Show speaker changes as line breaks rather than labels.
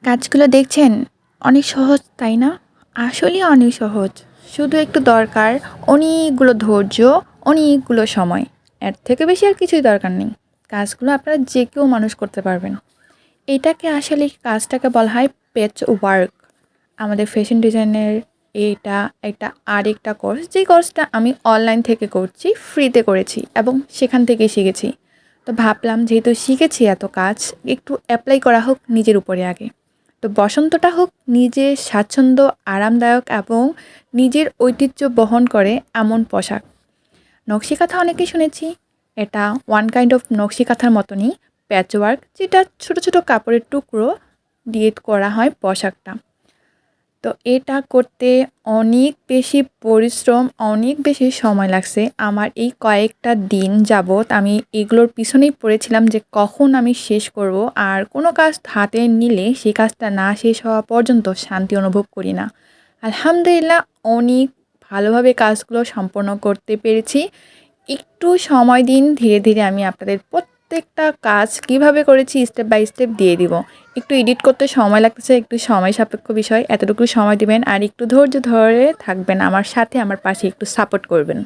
কাজগুলো দেখছেন অনেক সহজ তাই না? আসলেই অনেক সহজ। শুধু একটু দরকার অনেকগুলো ধৈর্য, অনেকগুলো সময়। এর থেকে বেশি আর কিছুই দরকার নেই। কাজগুলো আপনারা যে কেউ মানুষ করতে পারবেন। এটাকে আসলে কাজটাকে বলা হয় প্যাচ ওয়ার্ক। আমাদের ফ্যাশন ডিজাইনের এটা একটা আরেকটা কোর্স, যেই কোর্সটা আমি অনলাইন থেকে করছি, ফ্রিতে করেছি এবং সেখান থেকেই শিখেছি। তো ভাবলাম যেহেতু শিখেছি এত কাজ, একটু অ্যাপ্লাই করা হোক নিজের উপরে আগে। তো বসন্তটা হোক নিজের স্বাচ্ছন্দ্য, আরামদায়ক এবং নিজের ঐতিহ্য বহন করে এমন পোশাক। নকশি কাঁথা অনেকেই শুনেছি। এটা ওয়ান কাইন্ড অফ নকশি কাঁথার মতনই প্যাচওয়ার্ক, যেটা ছোট ছোট কাপড়ের টুকরো দিয়ে করা হয় পোশাকটা। তো এটা করতে অনেক বেশি পরিশ্রম, অনেক বেশি সময় লাগছে। আমার এই কয়েকটা দিন যাবৎ আমি এগুলোর পিছনেই পড়েছিলাম যে কখন আমি শেষ করব। আর কোনো কাজ হাতে নিলে সেই কাজটা না শেষ হওয়া পর্যন্ত শান্তি অনুভব করি না। আলহামদুলিল্লাহ অনেক ভালোভাবে কাজগুলো সম্পন্ন করতে পেরেছি। একটু সময় দিন, ধীরে ধীরে আমি আপনাদের প্রত্যেকটা কাজ কিভাবে করেছি স্টেপ বাই স্টেপ দিয়ে দিব। একটু এডিট করতে সময় লাগতেছে, একটু সময় সাপেক্ষ বিষয়, এতটুকু সময় দিবেন আর একটু ধৈর্য ধরে থাকবেন আমার সাথে, আমার পাশে একটু সাপোর্ট করবেন।